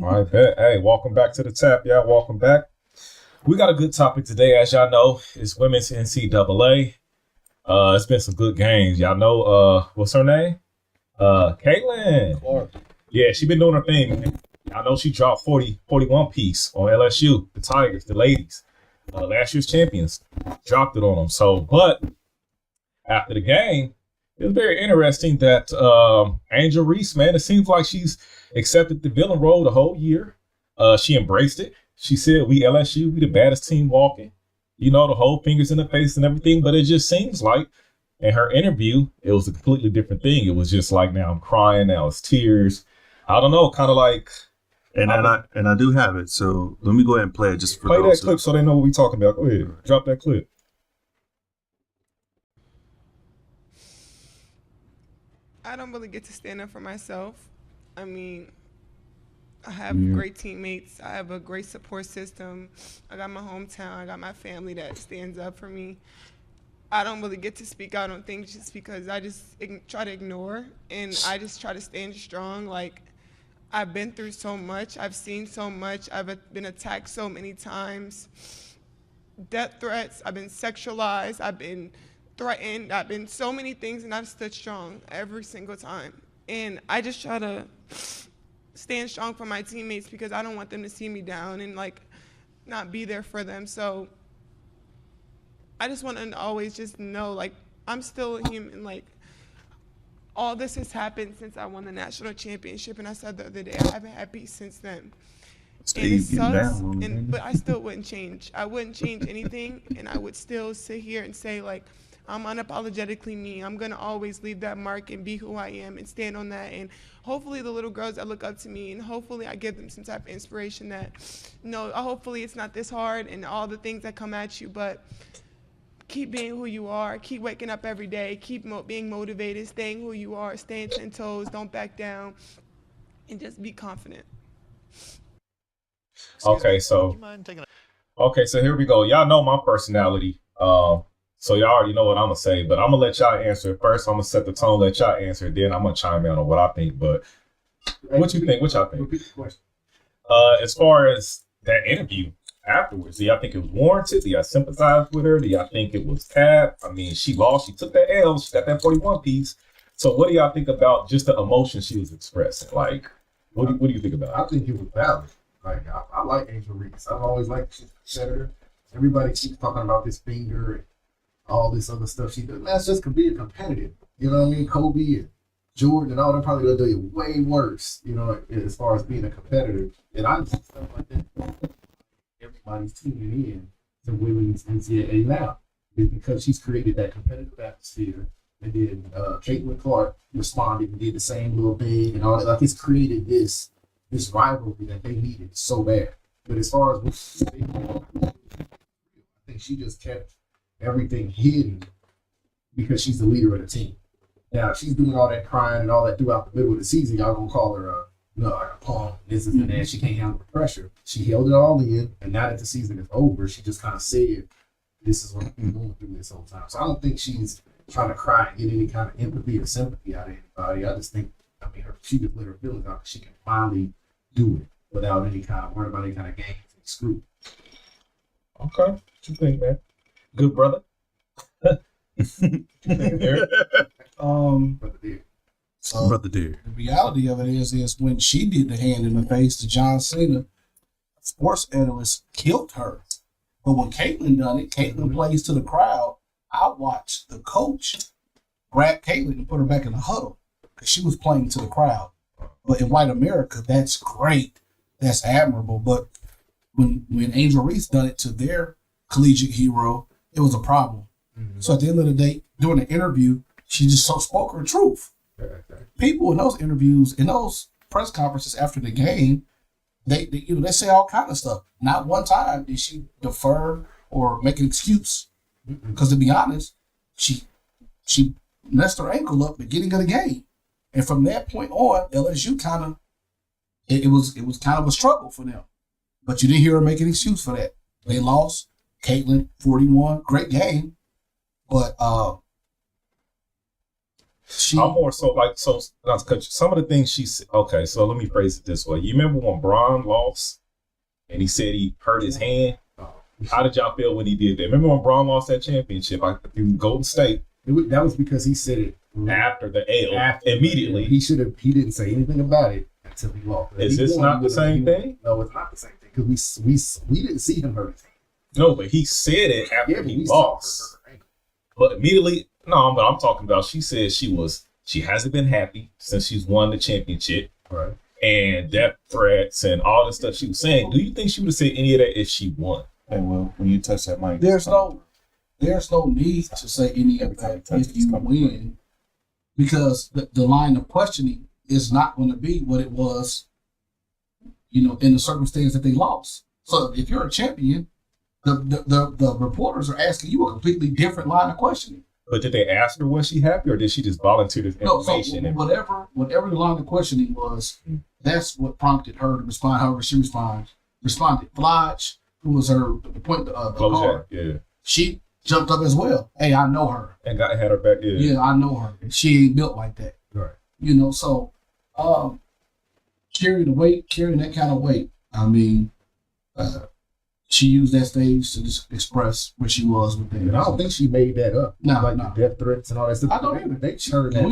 I bet. Hey, welcome back to the T.A.P. Yeah, welcome back. We got a good topic today, as y'all know. It's women's NCAA. It's been some good games. Y'all know what's her name? Caitlin. Clark. Yeah, she been doing her thing, man. I know she dropped 41 piece on LSU, the Tigers, the ladies. Last year's champions. Dropped it on them. So, but after the game, it was very interesting that Angel Reese, man, it seems like she's accepted the villain role the whole year. She embraced it. She said, we LSU, we the baddest team walking. You know, the whole fingers in the face and everything. But it just seems like in her interview, it was a completely different thing. It was just like, now I'm crying, now it's tears. I don't know, kind of like. And I do have it. So let me go ahead and play it just for play those that clip so they know what we're talking about. Go ahead, drop that clip. I don't really get to stand up for myself. I mean, I have great teammates. I have a great support system. I got my hometown. I got my family that stands up for me. I don't really get to speak out on things just because I just try to ignore, and I just try to stand strong. Like, I've been through so much. I've seen so much. I've been attacked so many times. Death threats. I've been sexualized. I've been threatened. I've been so many things, and I've stood strong every single time. And I just try to stand strong for my teammates because I don't want them to see me down and like not be there for them. So I just want to always just know, like, I'm still a human. Like, all this has happened since I won the national championship, and I said the other day I haven't had peace since then. And it sucks, but I still wouldn't change. I wouldn't change anything, and I would still sit here and say, like, I'm unapologetically me. I'm going to always leave that mark and be who I am and stand on that. And hopefully the little girls that look up to me, and hopefully I give them some type of inspiration that, hopefully it's not this hard and all the things that come at you, but keep being who you are. Keep waking up every day. Keep being motivated, staying who you are, staying 10 toes, don't back down, and just be confident. Okay, so here we go. Y'all know my personality. So y'all already know what I'm gonna say, but I'm gonna let y'all answer it first. I'm gonna set the tone, let y'all answer it, then I'm gonna chime in on what I think. But what you think? What y'all think? As far as that interview afterwards, do y'all think it was warranted? Do y'all sympathize with her? Do y'all think it was T.A.P? I mean, she lost. She took that L. She got that 41 piece. So what do y'all think about just the emotion she was expressing? Like, what do you think about it? I think it was valid. Like, I like Angel Reese. I've always liked she's a competitor. Everybody keeps talking about this finger and all this other stuff she does. That's just being competitive. You know what I mean? Kobe and Jordan and all them probably gonna do it way worse, as far as being a competitor. And I see stuff like that. Everybody's tuning in to women's NCAA now. It's because she's created that competitive atmosphere. And then Caitlin Clark responded and did the same little thing and all that. Like, it's created this rivalry that they needed so bad. But as far as I think she just kept everything hidden because she's the leader of the team. Now, if she's doing all that crying and all that throughout the middle of the season, y'all gonna call her like a pawn. This is that. She can't handle the pressure. She held it all in, and now that the season is over, she just kind of said, "This is what I've been going through this whole time." So I don't think she's trying to cry and get any kind of empathy or sympathy out of anybody. I just think, she just let her feelings out because she can finally do it without any kind of worrying about any kind of games and screw. Okay, what you think, man? Good brother. Brother dear. The reality of it is when she did the hand in the face to John Cena, sports analysts killed her. But when Caitlin done it, Caitlin plays to the crowd. I watched the coach grab Caitlin and put her back in the huddle because she was playing to the crowd. But in white America, that's great. That's admirable. But when Angel Reese done it to their collegiate hero, it was a problem. Mm-hmm. So at the end of the day, during the interview, she just spoke her truth. People in those interviews, in those press conferences after the game, they say all kind of stuff. Not one time did she defer or make an excuse. Because to be honest, she messed her ankle up at the beginning of the game, and from that point on, LSU kind of it was kind of a struggle for them. But you didn't hear her make an excuse for that. They lost. Caitlin 41, great game, but I'm more so like, so not to cut you, some of the things she said. Okay, so let me phrase it this way. You remember when Bron lost and he said he hurt his hand? How did y'all feel when he did that? Remember when Bron lost that championship in Golden State? That was because he said it After the L, immediately. He didn't say anything about it until he lost. Is this not the same thing? No, it's not the same thing because we didn't see him hurt his hand. No, but he said it after he lost. But immediately, no, but I'm talking about, she said she hasn't been happy since she's won the championship. Right. And death threats and all the stuff she was saying. Do you think she would have said any of that if she won? Hey, well, when you touch that mic, There's no need to say any of that if you win, because the line of questioning is not going to be what it was, in the circumstance that they lost. So if you're a champion, the reporters are asking you a completely different line of questioning. But did they ask her, was she happy, or did she just volunteer this information? No, so whatever the line of questioning was, that's what prompted her to respond. However she responded. Flodge, who was her the guard, yeah, she jumped up as well. Hey, I know her. And had her back. Yeah, I know her. She ain't built like that. Right. So carrying that kind of weight. I mean, she used that stage to just express where she was with them. And I don't think she made that up. No. The death threats and all that stuff. I don't either. They turned that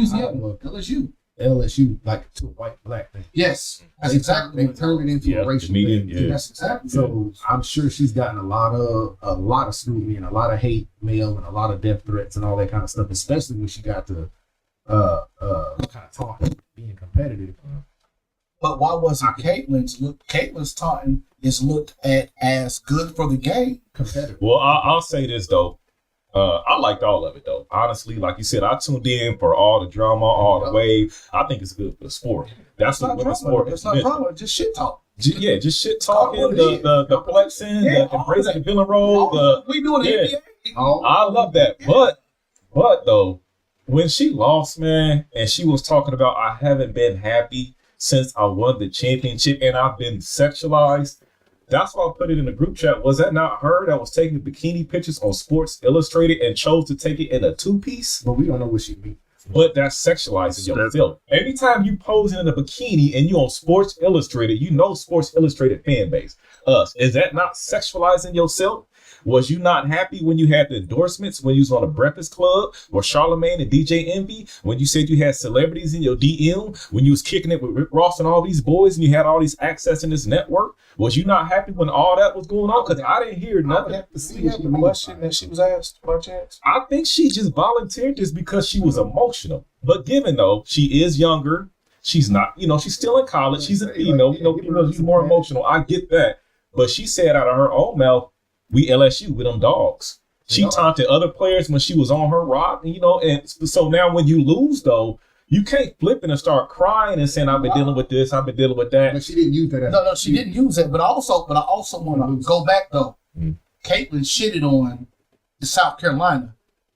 LSU like to a white-black thing. Yes, that's exactly. They turned it into a racial thing. Yeah. That's exactly. So I'm sure she's gotten a lot of scrutiny and a lot of hate mail and a lot of death threats and all that kind of stuff, especially when she got to kind of talking, being competitive. But why wasn't Caitlin's taunting is looked at as good for the game? Competitive. Well, I'll say this though. I liked all of it though. Honestly, like you said, I tuned in for all the drama, all the wave. I think it's good for the sport. That's what women's sport is. It's not drama. Just shit talk. Just shit talking, the flexing, the embracing the villain role. We doing the NBA. I love that. But though, when she lost, man, and she was talking about, I haven't been happy since I won the championship and I've been sexualized. That's why I put it in the group chat. Was that not her that was taking bikini pictures on Sports Illustrated and chose to take it in a 2-piece? But we don't know what she means. But that's sexualizing yourself. Anytime you posing in a bikini and you on Sports Illustrated, Sports Illustrated fan base. Us. Is that not sexualizing yourself? Was you not happy when you had the endorsements, when you was on the Breakfast Club or Charlamagne and DJ Envy, when you said you had celebrities in your DM, when you was kicking it with Rick Ross and all these boys and you had all these access in this network? Was you not happy when all that was going on? Because I didn't hear nothing. You have the question that she was asked by chance? I think she just volunteered this because she was emotional. But given though, she is younger, she's not, she's still in college, she's a female, she's more emotional. I get that. But she said out of her own mouth, we LSU with them dogs. She taunted other players when she was on her rock, and so now when you lose though, you can't flip it and start crying and saying, I've been dealing with this, I've been dealing with that. But she didn't use that. No, she didn't use that. But I also want to go back though. Caitlin shitted on the South Carolina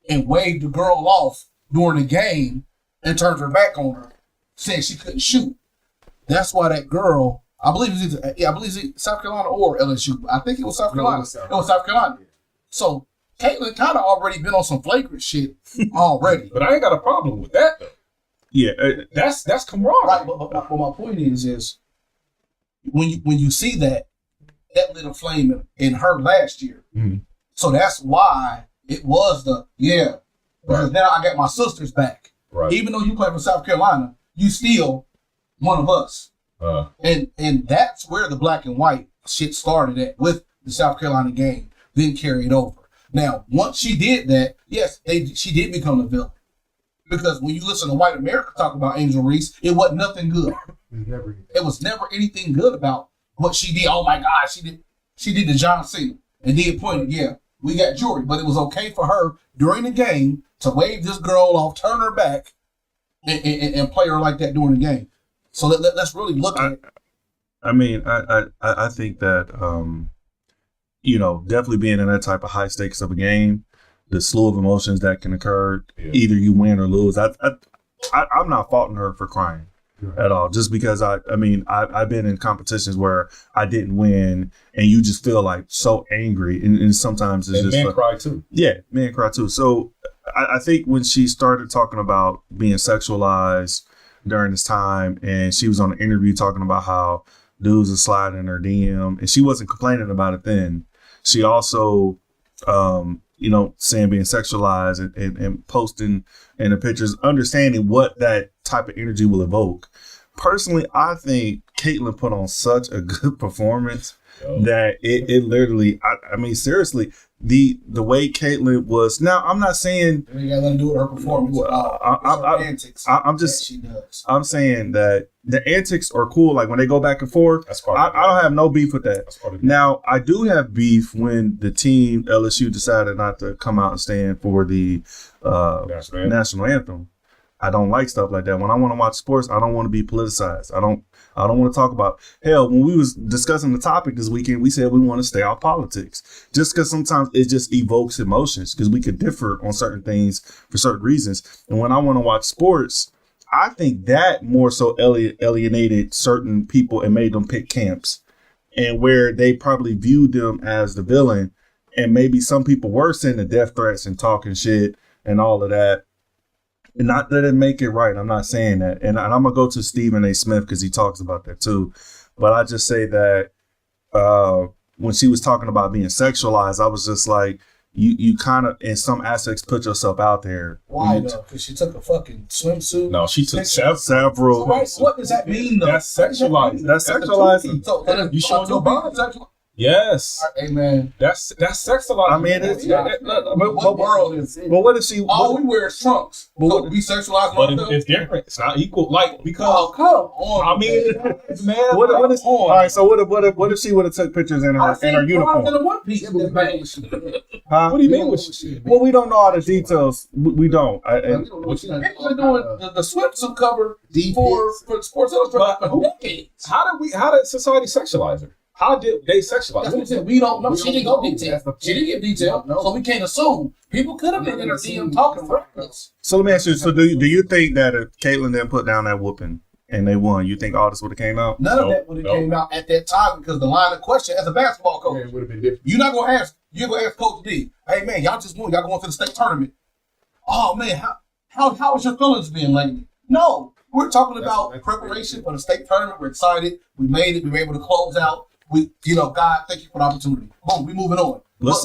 and waved the girl off during the game and turned her back on her, saying she couldn't shoot. That's why that girl, I believe it's South Carolina or LSU. I think it was South Carolina. It was South Carolina. So Caitlin kind of already been on some flagrant shit already. But I ain't got a problem with that though. Yeah, that's camaraderie. Right, but my point is when you see that lit a flame in her last year. Mm-hmm. So that's why it was because now I got my sisters back. Right. Even though you play for South Carolina, you still one of us. And that's where the black and white shit started at with the South Carolina game, then carried over. Now, once she did that, yes, she did become a villain. Because when you listen to white America talk about Angel Reese, it wasn't nothing good. It was never anything good about what she did. Oh my God, she did the John Cena and did pointed. We got jury, but it was okay for her during the game to wave this girl off, turn her back, and play her like that during the game. So let's really look at it. I mean, I think that, definitely being in that type of high stakes of a game, the slew of emotions that can occur, either you win or lose. I'm not faulting her for crying at all, just because I've been in competitions where I didn't win and you just feel like so angry. And sometimes it's just men cry too. Yeah, men cry too. So I think when she started talking about being sexualized during this time, and she was on an interview talking about how dudes are sliding in her DM, and she wasn't complaining about it then. She also, saying being sexualized and posting in the pictures, understanding what that type of energy will evoke. Personally, I think Caitlyn put on such a good performance that it literally, I mean, seriously, the way Caitlyn was. Now, I'm not saying it got nothing to do with her performance. I'm saying that the antics are cool. Like when they go back and forth, I don't have no beef with that. Now, I do have beef when the team LSU decided not to come out and stand for the national anthem. I don't like stuff like that. When I want to watch sports, I don't want to be politicized. I don't want to talk about, hell, when we was discussing the topic this weekend, we said we want to stay off politics just because sometimes it just evokes emotions because we could differ on certain things for certain reasons. And when I want to watch sports, I think that more so alienated certain people and made them pick camps, and where they probably viewed them as the villain. And maybe some people were sending death threats and talking shit and all of that. And not that it make it right. I'm not saying that. And I'm going to go to Stephen A. Smith because he talks about that too. But I just say that when she was talking about being sexualized, I was just like, you kind of, in some aspects, put yourself out there. Why, though? Because she took a fucking swimsuit? No, she took several. So, what does that mean, though? That's sexualized. That's sexualized. So, you showing your body? Yes. Hey, man. That's sexualized. I mean, it's what world is it? But what if she? All we wear is trunks. So we sexualize But ourselves? it's different. It's not equal. Like, because Oh, come on. I mean, man. What is? All right. So what if she would have took pictures in her uniform? In a one piece. Huh? What do you mean with shit? Well, we don't know all the details. We don't. People are doing the swimsuit cover for Sports Illustrated for decades. How did society sexualize her? How did they sexualize That's her? what I said. We don't know. She didn't go detail. She didn't give detail, so we can't assume. People could have been in her DM talking reckless. So let me ask you. So do you think that if Caitlyn didn't put down that whooping and they won, you think all this would have came out? None of that would have came out at that time because the line of question as a basketball coach, it would have been different. you're gonna ask Coach D, hey man, y'all just won, y'all going to the state tournament. Oh man, how has your feelings been lately? No, we're talking about preparation for the state tournament. We're excited. We made it. We were able to close out. God, thank you for the opportunity. Boom, we moving on. Let's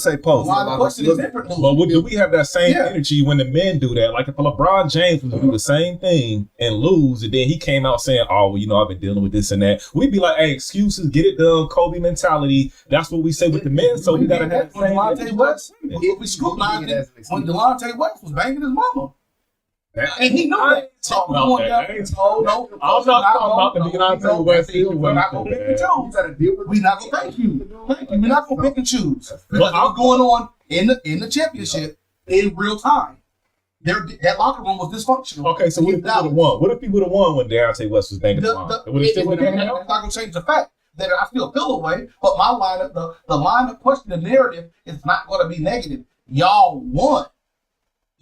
say post. The line of question is different. But do we have that same energy when the men do that? Like if LeBron James was to do the same thing and lose, and then he came out saying, "Oh, well, I've been dealing with this and that," we'd be like, "Hey, excuses, get it done, Kobe mentality." That's what we say with the men. So we gotta have when Delonte West. We scrutinized it when Delonte West was banging his mama. And he knew that. I'm not talking about the Delonte West situation. We're not going to pick and choose. We're not going to thank you. We're not going to pick and choose. Because what's going on in the championship in real time. That locker room was dysfunctional. Okay, so what if he would have won? What if he would have won when Delonte West was banging his mama? It's not going to change the fact that I still feel away, but my line of question, the narrative is not going to be negative. Y'all won.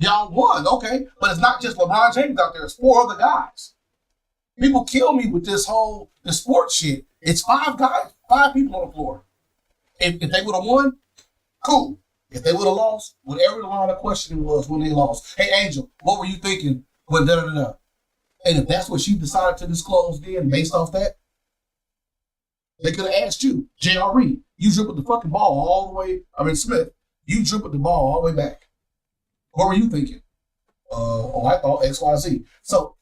Okay, but it's not just LeBron James out there. It's 4 other guys. People kill me with the sports shit. It's 5 guys, 5 people on the floor. If they would have won, cool. If they would have lost, whatever the line of questioning was when they lost. Hey, Angel, what were you thinking when da-da-da-da? And if that's what she decided to disclose then, based off that, they could have asked you, J.R. Reese, you dribbled the fucking ball all the way, Smith, you dribbled the ball all the way back. What were you thinking? I thought X, Y, Z. So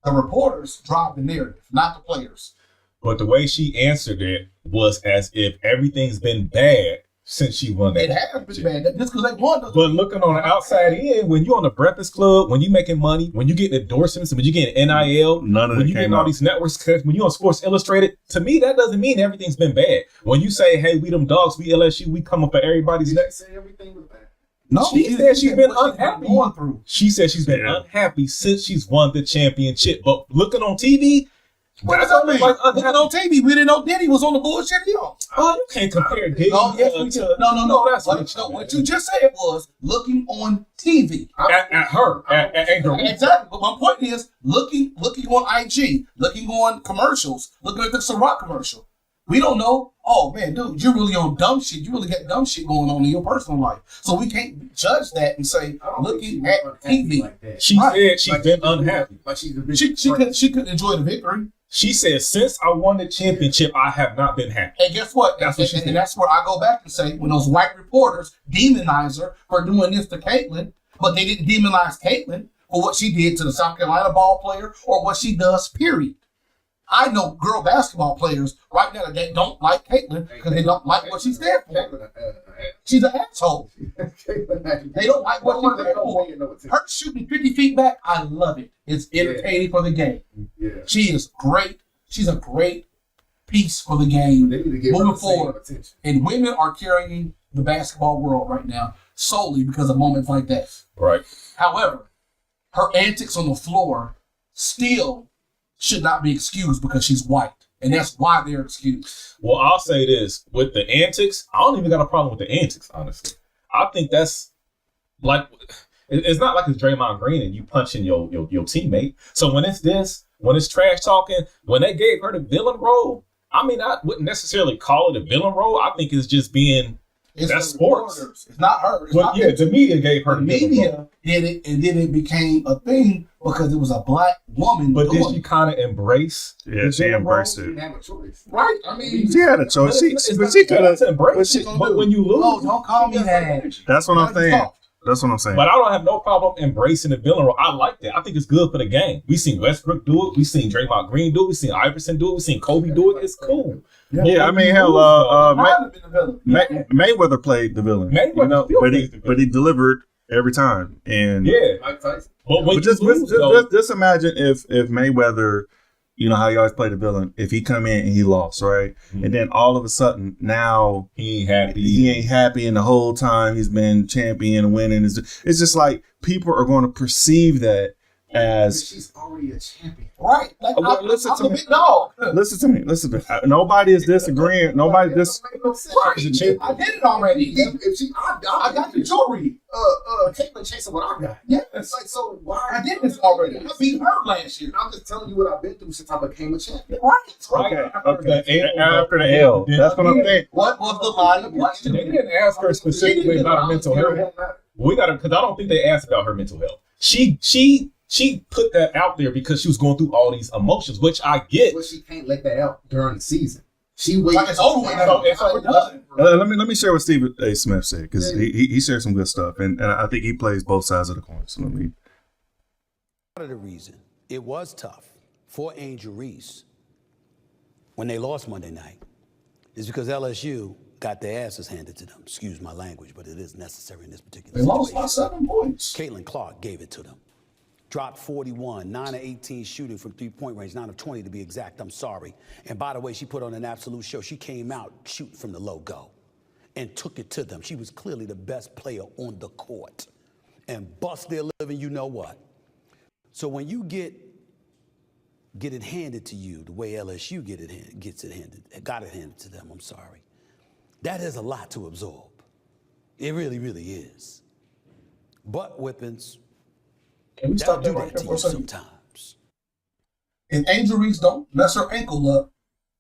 the reporters drive the narrative, not the players. But the way she answered it was as if everything's been bad since she won that. It has been bad. Just because they won. But looking on the outside end, when you're on the Breakfast Club, when you're making money, when you get endorsements, when you get NIL, when you get all these networks, when you're on Sports Illustrated, to me, that doesn't mean everything's been bad. When you say, hey, we them dogs, we LSU, we come up for everybody's neck. Say everything was bad. No, she said she's been unhappy. She said she's been unhappy since she's won the championship. But looking on TV, what does that mean? Looking on TV, we didn't know Diddy was on the bullshit deal. Oh, you can't compare Diddy. No, what you just said was looking on TV. At her, at Angel Reese. Exactly. But my point is looking on IG, looking on commercials, looking at the Ciroc commercial. We don't know. Oh man, dude, you're really on dumb shit. You really got dumb shit going on in your personal life. So we can't judge that and say, looking at TV. Like that. She said she's been unhappy. Like she's a big She couldn't enjoy the victory. She said, since I won the championship, I have not been happy. And guess what? That's what she said. And that's where I go back and say, when those white reporters demonize her for doing this to Caitlin, but they didn't demonize Caitlin for what she did to the South Carolina ball player or what she does, period. I know girl basketball players right now that don't like Caitlin because they don't like what she stands for. She's an asshole. They don't like what she stands for. Her shooting 50 feet back, I love it. It's entertaining for the game. Yeah. She is great. She's a great piece for the game They need to give moving her the same forward. attention. And women are carrying the basketball world right now solely because of moments like that. Right. However, her antics on the floor still should not be excused because she's white. And that's why they're excused. Well, I'll say this. With the antics, I don't even got a problem with the antics, honestly. I think that's like, it's not like it's Draymond Green and you punching your teammate. So when it's this, when it's trash talking, when they gave her the villain role, I mean, I wouldn't necessarily call it a villain role. I think it's just being, that's sports. Reporters. It's not her. It's Well, not yeah, the media gave her the the villain role. media did it, and then it became a thing because it was a black woman. But did doing she it. kind of embrace? Yeah, the she villain embraced role? She it. didn't have a choice. Right? I mean, She had a choice. She could have. to embrace but she- it. But when you lose, no, don't call me that. That's what I'm saying. Soft. That's what I'm saying. but I don't have no problem embracing the villain role. I like that. I think it's good for the game. We seen Westbrook do it. We seen Draymond Green do it. We seen Iverson do it. We seen Kobe do it. It's cool. Yeah, I mean, hell, Mine have been the villain. Mayweather played the villain, Mayweather still plays the villain. but he delivered every time. And Yeah, Mike Tyson. but when but you lose, though, just imagine if Mayweather, you know how you always play the villain, if he come in and he lost, right, and then all of a sudden now he ain't happy. he ain't happy, and the whole time he's been champion and winning. It's just like people are going to perceive that as. She's already a champion. Right. Like, Well, listen I'm to the me. big dog. Listen to me. Nobody is disagreeing. Nobody This make no sense. Right. I did it already. If she, I got the jewelry. Caitlin chasing what I got. Yes. It's like, so why? I did this already. I beat her last year. I'm just telling you what I've been through since I became a champion. Right. Okay. After the L, that's what I'm saying. What was the line of question? They didn't ask her specifically about her mental health. We got to, because I don't think they asked about her mental health. She put that out there because she was going through all these emotions, which I get. But she can't let that out during the season. She waited. Like it's over with. It's over done. Let me share what Stephen A. Smith said, because he shared some good stuff, and I think he plays both sides of the coin. So let me. Part of the reason it was tough for Angel Reese when they lost Monday night is because LSU got their asses handed to them. Excuse my language, but it is necessary in this particular They lost by situation. 7 points. Caitlin Clark gave it to them. Dropped 41, 9 of 18 shooting from three-point range, 9 of 20 to be exact, I'm sorry. And by the way, she put on an absolute show. She came out shooting from the logo and took it to them. She was clearly the best player on the court and bust their living, you know what. So when you get it handed to you the way LSU got it handed to them, I'm sorry, that is a lot to absorb. It really, really is. Butt whippings, Can we stop that'll that do right that there to for a you second? sometimes. If Angel Reese don't mess her ankle up,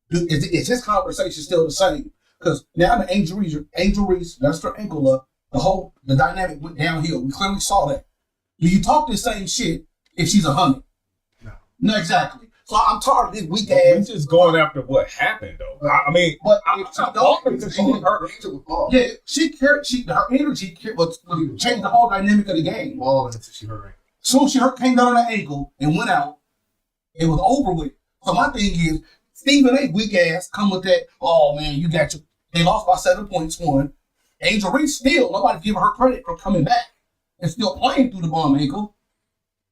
is his conversation still the same? Because now the Angel Reese messed her ankle up. The dynamic went downhill. We clearly saw that. Do you talk this same shit if she's 100? No, exactly. So I'm tired of this weak We're ass. just going after what happened, though. I mean, But I'm if she not don't, talking because she was hurt. Angel was balling. yeah, her energy was changed the whole dynamic of the game. Balling until she hurt her ankle. Soon as she came down on her ankle and went out, it was over with. So my thing is, Stephen A. weak ass come with that. Oh man, you got your. They lost by 7 points. One, Angel Reese still nobody's giving her credit for coming back and still playing through the bum ankle,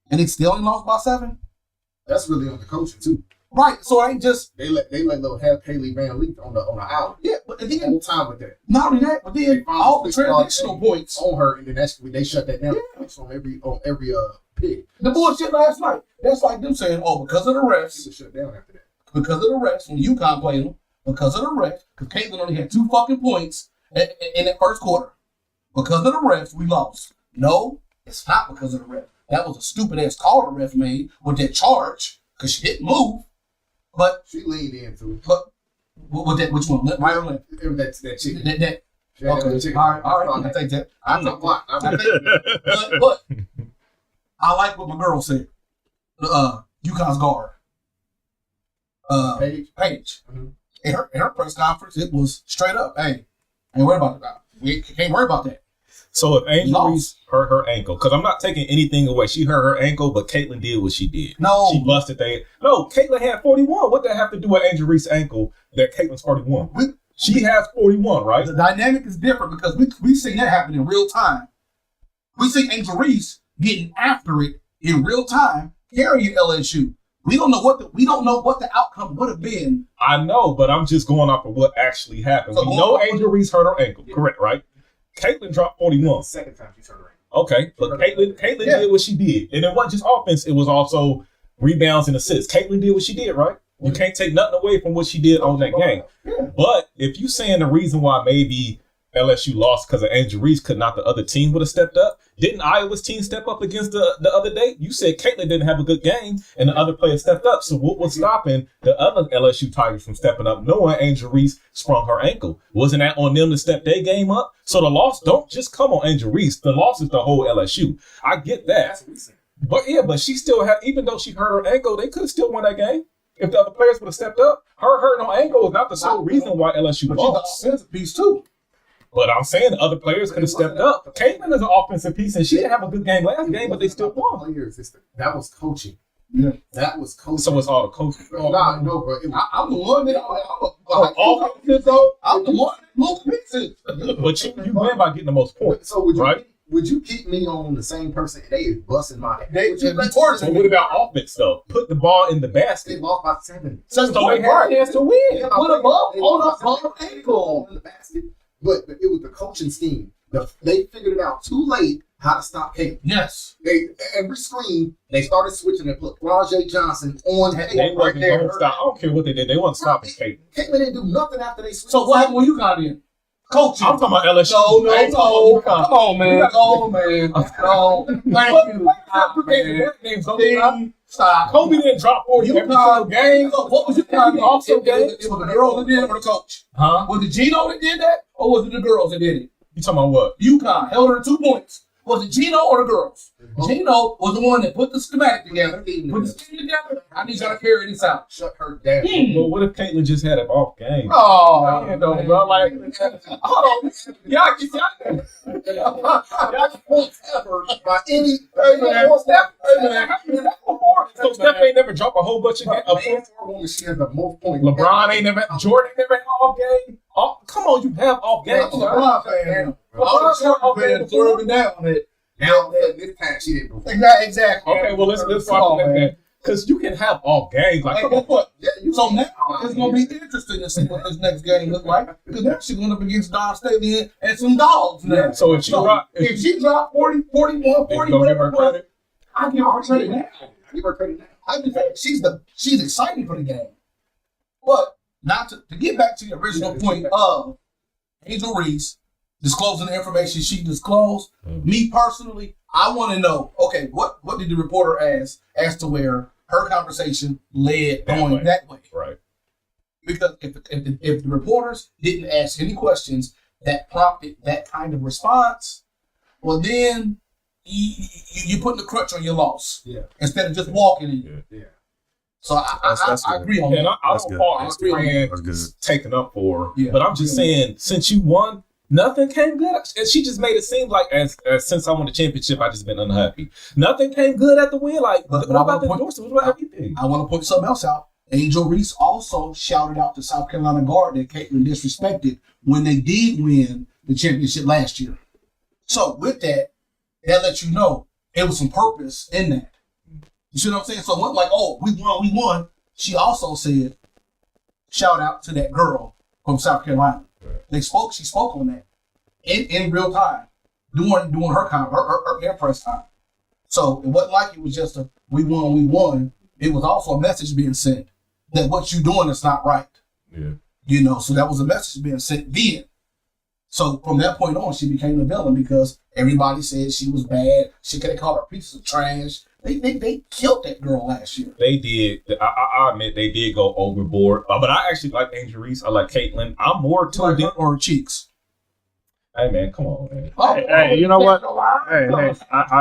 and they still ain't lost by 7. That's really on the coaching too. Right. So it ain't just They let little Haley Van Leek on the island. yeah, but then Whole time with that. not only that, but then all the transitional points. on her, and then they shut that down. It's on every pick. The bullshit last night. That's like them saying, oh, because of the She refs, was shut down after that. because of the refs, when UConn played them, because of the refs, because Caitlin only had 2 fucking points in that first quarter. Because of the refs, we lost. No, it's not because of the refs. That was a stupid ass call the ref made with that charge because she didn't move. But She leaned into it. but What that? Which one? Right or left? That chicken. That. Yeah, Okay. that chicken. All right. I take that. I'm not blocked. But I like what my girl said. UConn's guard. Paige. Mm-hmm. In her press conference, it was straight up, hey, ain't worried about that. We can't worry about that. So if Angel Reese hurt her ankle, because I'm not taking anything away. She hurt her ankle, but Caitlin did what she did. No. She busted that. No, Caitlin had 41. What that have to do with Angel Reese's ankle that Caitlin's 41? She has 41, right? The dynamic is different because we seen that happen in real time. We see Angel Reese getting after it in real time, carrying LSU. We don't know what the outcome would have been. I know, but I'm just going off of what actually happened. So we know Angel Reese hurt her ankle, correct, right? Caitlin dropped 41. Second time she's hurt her ankle. Okay, but Caitlin did what she did. And it wasn't just offense, it was also rebounds and assists. Caitlin did what she did, right? You can't take nothing away from what she did on that game. Yeah. But if you saying the reason why maybe LSU lost because of Angel Reese, could not the other team would have stepped up? Didn't Iowa's team step up against the other day? You said Caitlin didn't have a good game and the other players stepped up. So what was stopping the other LSU Tigers from stepping up knowing Angel Reese sprung her ankle? Wasn't that on them to step their game up? So the loss don't just come on Angel Reese. The loss is the whole LSU. I get that. That's what we said. But she still had, even though she hurt her ankle, they could have still won that game. If the other players would have stepped up. Her hurting her ankle is not the sole reason why LSU But lost. she's the offensive piece too. But I'm saying the other players could have stepped up. Caitlin is an offensive piece, and she didn't have a good game last game, but they still won. That was coaching. Yeah. That was coaching. So it's all the coaching. Nah, no, bro. I'm the one that I'm the one that most pieces. But you win by getting the most points. So would you right? would you keep me on the same person? They is busting my head. They So what about offense though? Put the ball in the They basket. lost by 7. So they had a chance to win. Put a ball They on lost a by ball 7. ankle. In the basket, but it was the coaching scheme. They figured it out too late how to stop Kate. Yes. They every screen they started switching and put Rajay Johnson on They Kate right wasn't there. gonna stop. I don't care what they did. They wasn't stopping Caitlin. Caitlin didn't do nothing after they switched. So what happened when you got in? Coaching. I'm talking about LSU. No. I ain't talking about Come UConn. on, man. No, man. No. Thank you. Stop. Stop. Kobe didn't drop 40 every single game. What was your UConn also game? It was the girls that did it or the coach? Huh? Was it Gino that did that or was it the girls that did it? You talking about what? UConn held her to 2 points. Was it Gino or the girls? Gino was the one that put the schematic together. Put the scheme together. I need y'all to carry this out. Shut her down. Well, what if Caitlin just had an off game? Oh, Man, though, bro. Like, hold on. Y'all Ever by any So Steph ain't never dropped a whole bunch of games. woman, she has the most points. LeBron ain't never, Jordan ain't never had off game. Oh, come on, you have off games. LeBron fan. LeBron's got off game before. down on it. Now this time she didn't. Exactly. Okay, well let's Come watch on, that man. then. Because you can have off games. Like, come on, what? Yeah, you So now it's going to be interesting to see what this next game looks like because now she's going up against Don Staley and some dogs now. So if she dropped, If she dropped 40, 41, 40, you gonna give her whatever it was, credit? I give her credit now. give her credit now. I just think she's exciting for the game. But not to get back to the original point of Angel Reese disclosing the information she disclosed, me personally, I want to know, okay, what did the reporter ask as to where her conversation led going that way? Right. Because if the reporters didn't ask any questions that prompted that kind of response, well then you're putting a crutch on your loss. Yeah. Instead of just walking in. Yeah. So That's I good. agree on And that. I That's don't good. fault That's his good. friend That's good. taking up for her. Yeah. But I'm just saying, since you won, nothing came good. And she just made it seem like as since I won the championship, I just been unhappy. Nothing came good at the win. Like, But what I about the wanna endorsement? What about everything? I want to point something else out. Angel Reese also shouted out to South Carolina guard that Caitlin disrespected when they did win the championship last year. So with that lets you know it was some purpose in that. You see what I'm saying? So it wasn't like, oh, we won. She also said, shout out to that girl from South Carolina. She spoke on that in real time, doing her press time. So it wasn't like it was just a we won. It was also a message being sent that what you're doing is not right. Yeah. You know, so that was a message being sent then. So from that point on, she became the villain because everybody said she was bad. She could have called her pieces of trash. They killed that girl last year. They did. I admit they did go overboard. But I actually like Angel Reese. I like Caitlyn. I'm more tuned in. Or cheeks. Hey man, come on, man. Hey, you know what? Hey, I'm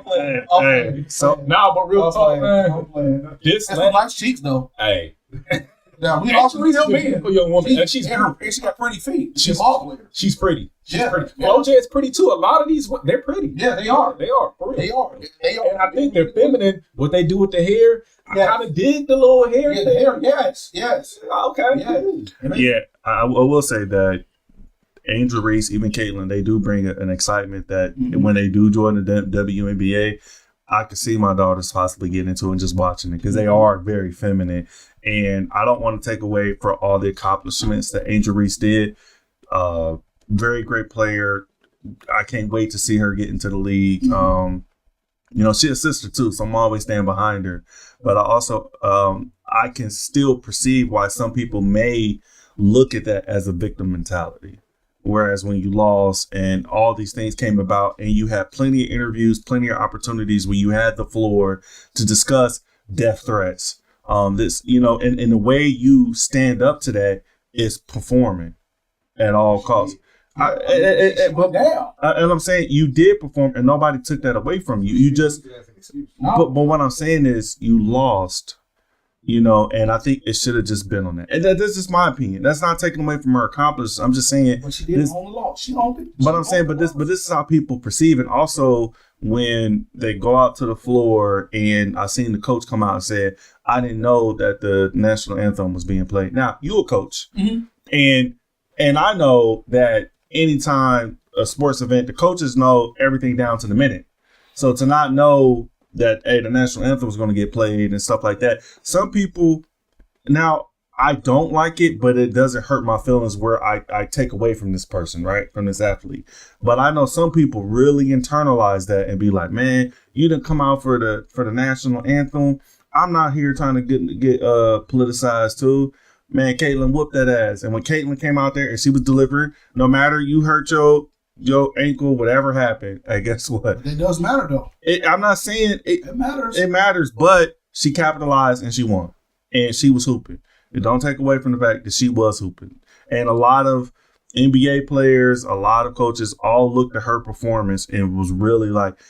playing. So nah, but real talk, man. This That's some nice cheeks though. Hey. Now we Angel also Reese is still a beautiful young woman, and she's pretty. she got pretty feet. She's She's all player. She's pretty. She's Yeah. pretty. Yeah. Flo J is pretty too. A lot of these, they're pretty. Yeah, they are. They are. For real. They are. And I think they're feminine. What they do with the hair, I kind of dig the little hair. Yeah, the hair. Yes. Okay. yeah, I will say that Angel Reese, even Caitlyn, they do bring an excitement that when they do join the WNBA, I could see my daughters possibly getting into it and just watching it because they are very feminine. And I don't want to take away for all the accomplishments that Angel Reese did. Very great player. I can't wait to see her get into the league. She's a sister too, so I'm always standing behind her. But I also, I can still perceive why some people may look at that as a victim mentality. Whereas when you lost and all these things came about and you had plenty of interviews, plenty of opportunities where you had the floor to discuss death threats. And the way you stand up to that is performing at all costs. And I'm saying you did perform and nobody took that away from you. You just, but what I'm saying is you lost. And I think it should have just been on that. And that's just my opinion. That's not taking away from her accomplishments. I'm just saying. But she didn't own the law. She owned it. But I'm saying, but this is how people perceive it. Also, when they go out to the floor, and I seen the coach come out and said, "I didn't know that the national anthem was being played." Now, you a coach, and I know that anytime a sports event, the coaches know everything down to the minute. So to not know that, hey, the national anthem was going to get played and stuff like that. Some people, now I don't like it, but it doesn't hurt my feelings where I take away from this person, right? From this athlete. But I know some people really internalize that and be like, man, you didn't come out for the national anthem. I'm not here trying to get politicized too. Man, Caitlyn whooped that ass. And when Caitlyn came out there and she was delivering, no matter you hurt your ankle, whatever happened, hey, guess what? It does matter though. I'm not saying it matters. It matters, but she capitalized and she won. And she was hooping. It don't take away from the fact that she was hooping. And a lot of NBA players, a lot of coaches all looked at her performance and was really like,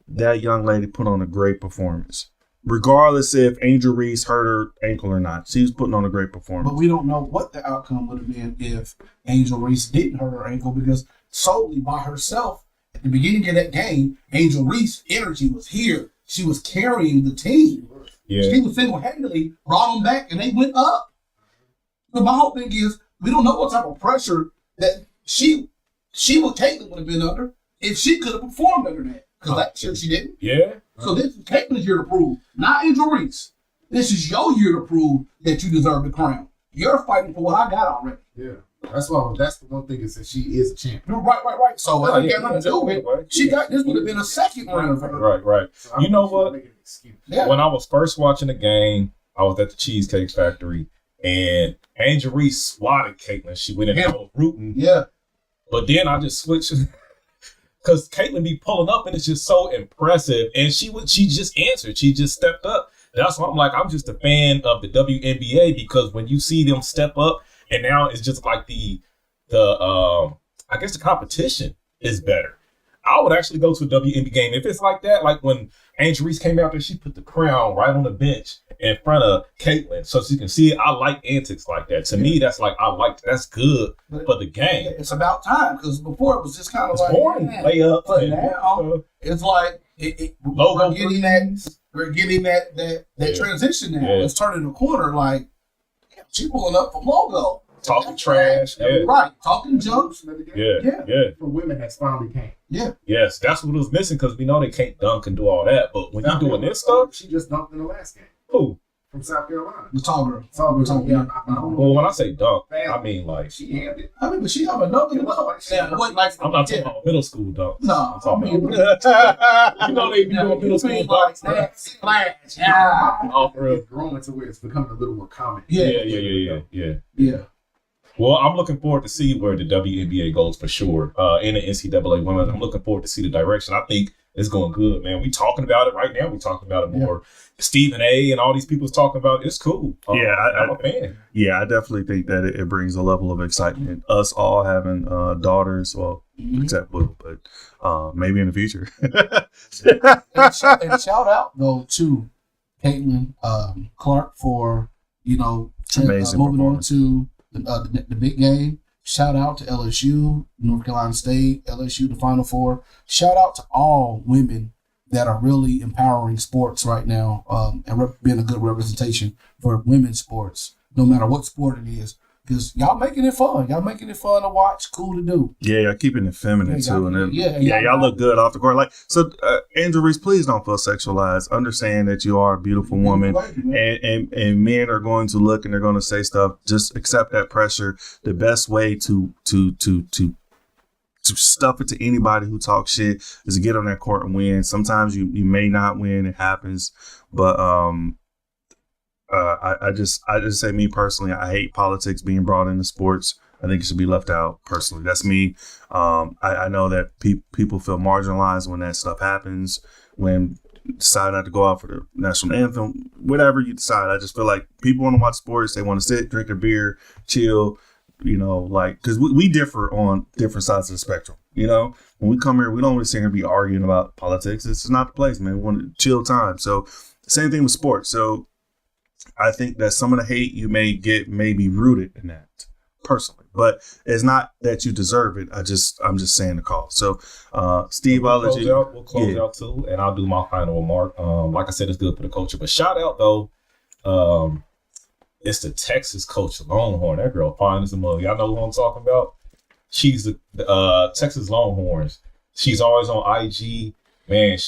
that young lady put on a great performance. Regardless if Angel Reese hurt her ankle or not. She was putting on a great performance. But we don't know what the outcome would have been if Angel Reese didn't hurt her ankle because solely by herself, at the beginning of that game, Angel Reese's energy was here. She was carrying the team. Yeah. She was single-handedly brought them back and they went up. But my whole thing is, we don't know what type of pressure that Caitlyn would have been under if she could have performed under that. Because that year she didn't. Yeah. So this is Caitlyn's year to prove, not Angel Reese. This is your year to prove that you deserve the crown. You're fighting for what I got already. Yeah. That's the one thing is that she is a champion. Right. So I got nothing to do with it. She got this would have been a second round for her. Right. So you know what? Yeah. When I was first watching the game, I was at the Cheesecake Factory and Angel Reese swatted Caitlyn. She went in and I was rooting. Yeah. But then I just switched because Caitlyn be pulling up and it's just so impressive. And she just answered. She just stepped up. That's why I'm like, I'm just a fan of the WNBA because when you see them step up, and now it's just like I guess the competition is better. I would actually go to a WNBA game if it's like that. Like when Angel Reese came out there, she put the crown right on the bench in front of Caitlyn, so she can see it. I like antics like that. To me, that's good for the game. It's about time because before it was just kind of like boring layup. But now it's like we're getting that transition now. Yeah. It's turning the corner like. She pulling up from logo. Talking trash. Yeah. Right. Talking jokes. Yeah. For women that's finally came. Yeah. Yes, that's what was missing because we know they can't dunk and do all that. But when you're doing this stuff. She just dunked in the last game. Who? From South Carolina. The tall girl. Yeah. Well, when I say dunk, I mean like. She had it. I mean, but she have another. I'm not talking about middle school dunk. No. I'm talking about. You know they be doing middle school dunks. Yeah. Oh, for real. It's growing to where it's becoming a little more common. Yeah. Yeah. Well, I'm looking forward to see where the WNBA goes for sure. In the NCAA women, I'm looking forward to see the direction. I think it's going good, man. We talking about it right now. We talking about it more. Stephen A. and all these people's talking about it. It's cool. I'm a fan. Yeah, I definitely think that it brings a level of excitement. Us all having daughters, well, except Will, but maybe in the future. and shout out though to Caitlin Clark for Amazing moving on performance. to the big game. Shout out to LSU, North Carolina State, LSU, the Final Four. Shout out to all women that are really empowering sports right now, and being a good representation for women's sports, no matter what sport it is. Because y'all making it fun. Y'all making it fun to watch, cool to do. Yeah, y'all keeping it feminine too, and then y'all y'all look good off the court. Like so, Angel Reese, please don't feel sexualized. Understand that you are a beautiful woman, and men are going to look and they're going to say stuff. Just accept that pressure. The best way to stuff it to anybody who talks shit is to get on that court and win. Sometimes you may not win. It happens, but I just say, me personally, I hate politics being brought into sports. I think it should be left out. Personally, that's me. I know that people feel marginalized when that stuff happens. When you decide not to go out for the national anthem, whatever you decide, I just feel like people want to watch sports. They want to sit, drink a beer, chill. Because we differ on different sides of the spectrum. When we come here, we don't want to sit here and be arguing about politics. It's not the place, man. We want to chill time. So same thing with sports. So I think that some of the hate you may get may be rooted in that personally, but it's not that you deserve it. I'm just saying the call. So, Steve, I'll let you. We'll close out too, and I'll do my final remark. Like I said, it's good for the culture, but shout out though. It's the Texas coach, Longhorn. That girl fine as a mug. Y'all know who I'm talking about? She's the Texas Longhorns. She's always on IG. Man,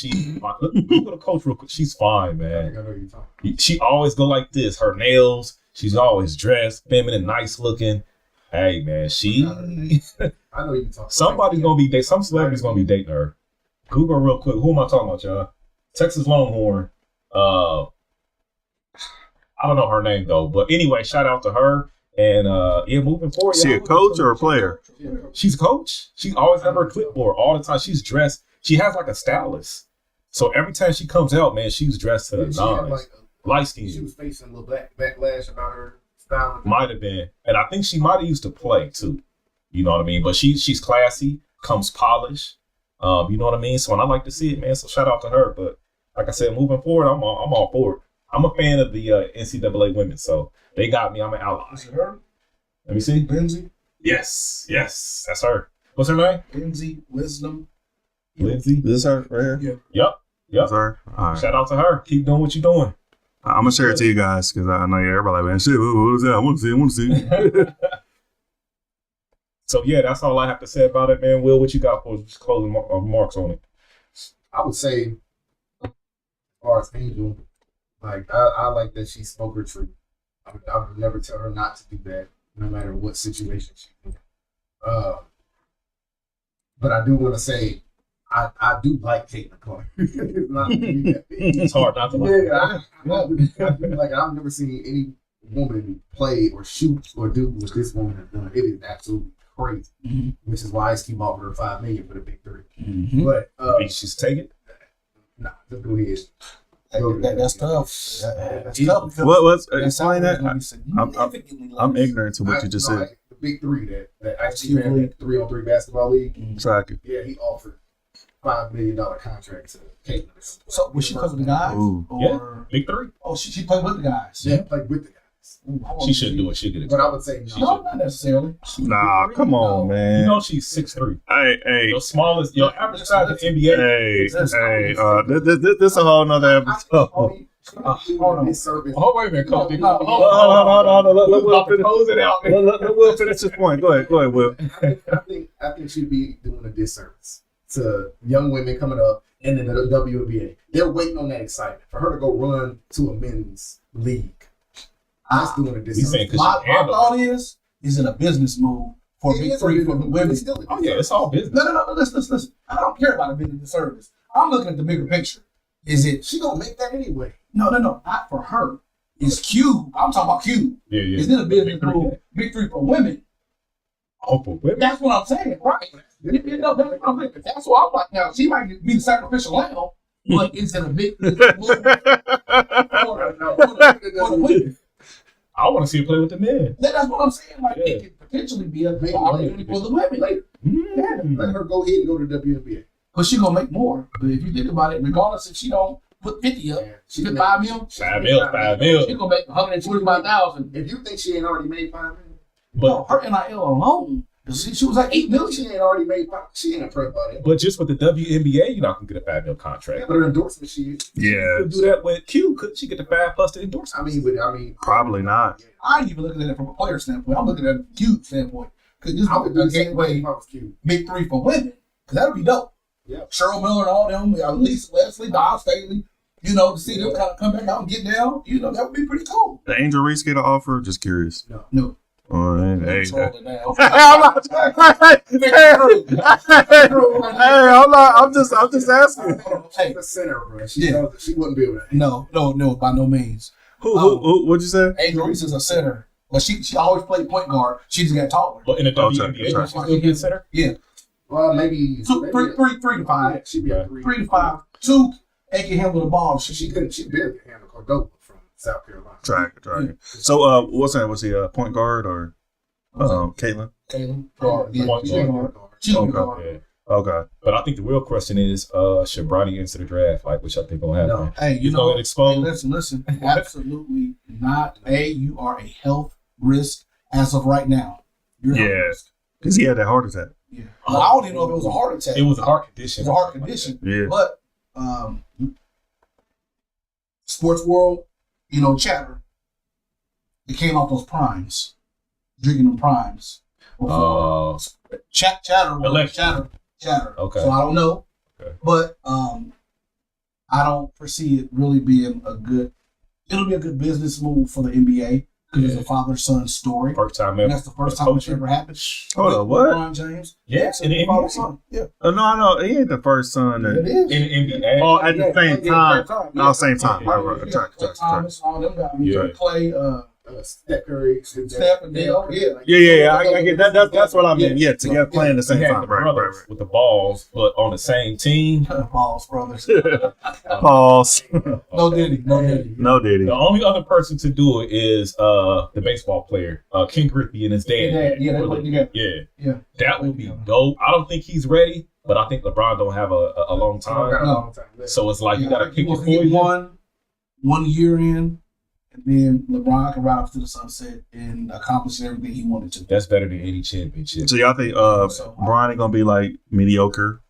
look at the coach real quick. She's fine, man. I know you're talking. She always go like this. Her nails. She's always dressed, feminine, nice looking. Hey, man, I know you're talking. Somebody's gonna be dating. Some celebrity's gonna be dating her. Google real quick. Who am I talking about, y'all? Texas Longhorn. I don't know her name though, but anyway, shout out to her. And moving forward. She a coach or a player? She's a coach. She always have her clipboard all the time. She's dressed. She has like a stylist. So every time she comes out, man, she's dressed to the nines. Light skin. She was facing a little backlash about her style. Might have been. And I think she might have used to play too. You know what I mean? But she's classy, comes polished. You know what I mean? So, and I like to see it, man. So shout out to her. But like I said, moving forward, I'm all for it. I'm a fan of the NCAA women, so they got me. I'm an ally. Is it her? Let me see. Lindsay? Yes, that's her. What's her name? Lindsay Wisdom. Lindsay. This is her right here? Yep. This is her? All right. Shout out to her. Keep doing what you're doing. I'm going to share it to you guys because I know everybody like, man, shit, what is that? I want to see. So, yeah, that's all I have to say about it, man. Will, what you got for us? Closing remarks on it? I would say, as far as Angel, like, I like that she spoke her truth. I would never tell her not to do that, no matter what situation she's in. But I do want to say, I do like Caitlin Clark. It's hard not to like her. I do like it. I've never seen any woman play or shoot or do what this woman has done. It is absolutely crazy, which is why Ice Cube offered her $5 million for the big three. But she's taking it. Nah, just go ahead. That's tough. That's tough. What's explain that? I'm ignorant to what you just said. The big three that Ice Cube had, that 3-on-3 basketball league. Track it. Yeah, he offered $5 million contract to Caitlin. So was she because of the guys? Ooh. Or Big three. oh, she played with the guys. Yeah, played with the guys. She shouldn't do it. She'll get it. But I would say No, not necessarily. Nah, come on, man. You know she's 6'3". Hey, Your smallest, your average size in the NBA. hey, this a whole nother episode. hold on. Oh, wait a minute, Coach. Hold on. Let Will finish. Close it out. Let Will finish this point. Go ahead, Will. I think she'd be doing a disservice to young women coming up and then the WNBA. They're waiting on that excitement for her to go run to a men's league. That's doing a disservice. My thought is it a business move for big three for the women? Oh yeah, it's all business. No. Listen. I don't care about a business service. I'm looking at the bigger picture. Is it? She gonna make that anyway. No. Not for her. It's Cube. I'm talking about Cube. Yeah. Is it a business move? Big three for women Oprah women. That's what I'm saying, right? You know, that's what I'm saying. That's what I'm like. Now, she might be the sacrificial lamb, but is it a big move for the women? I want to see her play with the men. That's what I'm saying. Like, it could potentially be a big opportunity for the women later. Yeah, let her go ahead and go to WNBA. But she gonna make more. But if you think about it, regardless if she don't put 50 up, she get 5 mil. 5 mil. She gonna make 125,000. If you think she ain't already made 5 million, But her NIL alone, she was like 8 million. She ain't already made 5. She ain't impressed by that. But just with the WNBA, you're not gonna get a 5 mil contract. Yeah, but her endorsement, she is. Yeah. Could do that with Q. Couldn't she get the 5 plus the endorsement? I mean, Probably not. I ain't even looking at it from a player standpoint. I'm looking at it from a cute standpoint. Because this I would do is the a same way gateway if I was cute. big 3 for women. Because that'll be dope. Yeah. Cheryl Miller and all them, Lisa Leslie, Don Staley, you know, to see them kind of come back out and get down, you know, that would be pretty cool. The Angel Reese get an offer? Just curious. No. All right. Hey, Trolling now. I'm just asking. She's a center, bro. She wouldn't be able to. No, by no means. Who? What'd you say? Angel Reese is a center. But she always played point guard. She just got taller. But in the Okay, WNBA, sorry. she's still get center? Yeah. Well, maybe 3 to 5. Yeah, she'd be a 3. 3 to 5. 2, they can handle the ball. She couldn't. She barely could handle Cordoba from South Carolina. Track. So, what's that? Was he a point guard or Caitlin? Caitlin. Guard. Yeah, Point she's a guard. guard. She's a Okay. guard. Yeah. Okay. But I think the real question is, should Bronny enter the draft? Like, which I think gonna happen. No. Hey, you He's know, gonna get exposed. hey, listen. Absolutely not. You are a health risk as of right now. You're a health Yeah. risk. Because he had that heart attack. Yeah. Well, I don't even know if it was a heart attack. It was a heart condition. It's a heart condition. Yeah. But sports world, you know, chatter. It came off those primes, drinking them primes. Before. Chatter. Okay. So I don't know, Okay. but I don't foresee it really being a good. It'll be a good business move for the NBA because it's a father-son story. First time And ever. that's the first time it's ever happened. Hold on, With what? LeBron James. Yes, in the NBA. father-son. Yeah, No, he ain't the first son. it That, is. In the NBA. oh, at the same time. Yeah. No, same time. Yeah. Right. Track. Thomas, all them guys. Yeah. Clay, Steph Curry, Steph and Dale. Yeah. Yeah. I get that. That's what I mean. Yeah, together playing at the same He had time. the Right. brothers with the balls, but on the same team. Balls brothers. Pause. No Diddy. No, Diddy. The only other person to do it is the baseball player, Ken Griffey and his dad. Yeah, they played together. Yeah. That would be dope. I don't think he's ready, but I think LeBron don't have a long time. So it's like you gotta pick your get poison. one year in, and then LeBron can ride off to the sunset and accomplish everything he wanted to. That's better than any championship. So y'all think Brian ain't gonna be like mediocre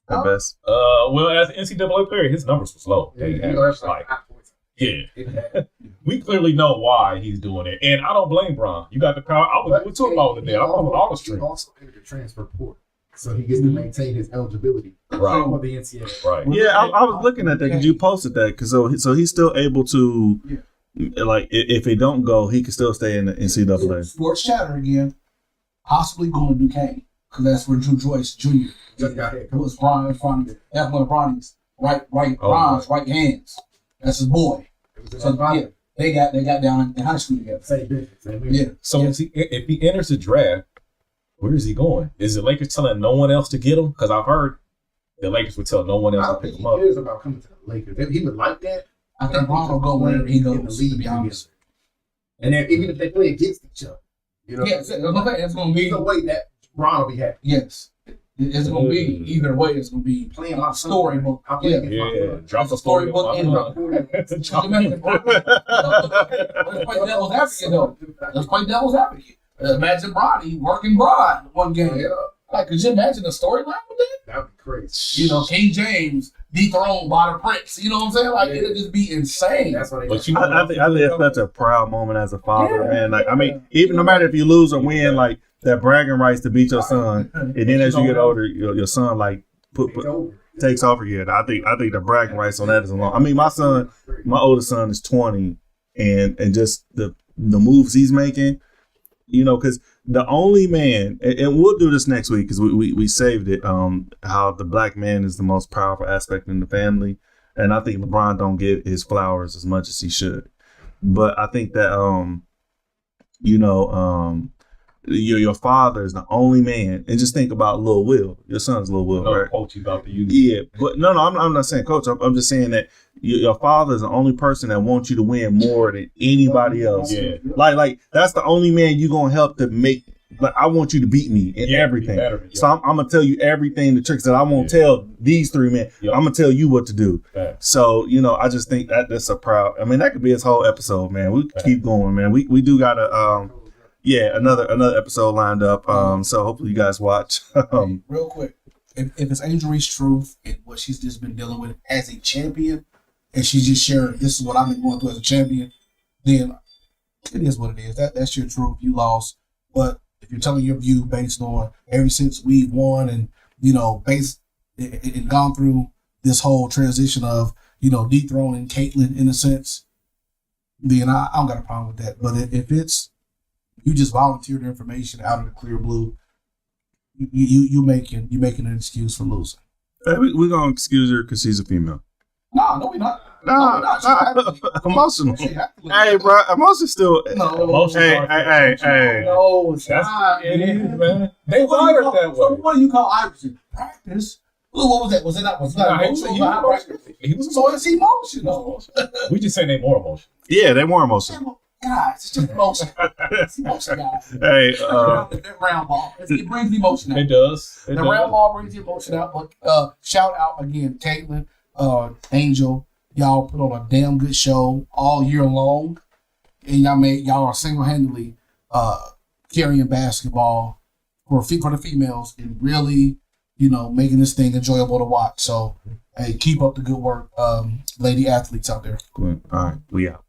at best? Well, as an NCAA player, his numbers was low. We clearly know why he's doing it, and I don't blame Bron. You got the power. We talked about it there. I'm on all the He streams. also entered the transfer portal, so he gets to maintain his eligibility Right. for the NCAA. Right. Yeah, I was looking at that because you posted that. Because so he's still able to, like, if he don't go, he can still stay in the NCAA. Sports chatter again, possibly going to Duquesne because that's where Drew Joyce Jr. Just got hit. It was Brian Fonny. That's one of Bronny's Bron's right hands. That's his boy. So yeah, they got down in high school together. Same business. Yeah. So if he enters the draft, where is he going? Is the Lakers telling no one else to get him? Because I've heard the Lakers would tell no one I else to don't pick think him he up. cares about coming to the Lakers. He would like that. I think Bron will go wherever he in the goes. league, To be honest. And then even if they play against each other, you know, Yes, it's going to be. either way that Bron will be happy. Yes, it's going to be either way. It's going to be Playing my storybook. I play Yeah. against my son. Drop the Storybook story. in Let's play devil's advocate though. Let's play devil's advocate. Imagine Bronny working Bron one game. Yeah, Like, could you imagine the storyline with that? that would be crazy. You know, King James dethroned by the Prince. You know what I'm saying? Like, it'd just be insane. That's what they But you I think it's such a proud moment as a father, man. Like, I mean, even no matter if you lose or win, like that bragging rights to beat your son, and then as you get older, your son like takes over. Yeah, I think the bragging rights on that is a long. I mean, my oldest son is 20, and just the moves he's making, you know, because the only man, and we'll do this next week because we saved it. How the black man is the most powerful aspect in the family, and I think LeBron don't get his flowers as much as he should. But I think that your father is the only man, and just think about Lil Will. Your son's Lil Will, right? Coach you about to use. Yeah, but no, I'm not saying coach. I'm just saying that your father is the only person that wants you to win more than anybody else. Yeah. Like that's the only man you gonna help to make. Like I want you to beat me in everything. Better, yeah. So I'm gonna tell you everything, the tricks that I won't tell these three men. Yeah. I'm gonna tell you what to do. Fact. So I just think that's a proud. I mean, that could be his whole episode, man. We keep going, man. We do got a another episode lined up. So hopefully you guys watch. Real quick, if it's Angel Reese truth and what she's just been dealing with as a champion, and she's just sharing this is what I've been going through as a champion, then it is what it is. That's your truth. You lost, but if you're telling your view based on ever since we've won and based and gone through this whole transition of dethroning Caitlyn in a sense, then I don't got a problem with that. But if it's you just volunteered information out of the clear blue, you making an excuse for losing. Hey, we're gonna excuse her because she's a female. No, we're not. Nah, emotional. Hey, bro, emotion still. No, Hey. No, it's That's not. it is, man. They What do you wired call- that so way. what do you call Iverson? Practice. What was that? Was it not? Was it not Nah, emotional? he Not was practice? He was So it's emotional. We just saying they more emotional. Yeah, they more emotional. Guys, it's just emotion. It's emotion, guys. Hey, That round ball. It brings the emotion out. It does. The round ball brings the emotion out. But shout out again, Caitlyn, Angel. Y'all put on a damn good show all year long, and y'all are single-handedly carrying basketball for the females and really, making this thing enjoyable to watch. So, hey, keep up the good work, lady athletes out there. all right, we out.